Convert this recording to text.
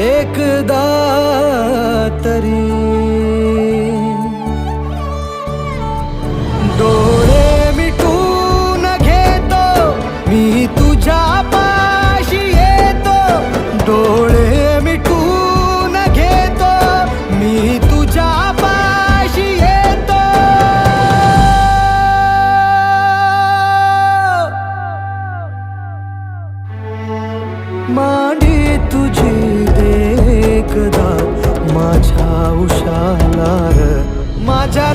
एकदा तरी डोळे मिटून घेतो मी तुझ्या पाशी येतो डोळे मिटून घेतो मी तुझ्या पाशी येतो मांडी तुझी देखदा माझ्या उशाला माझ्या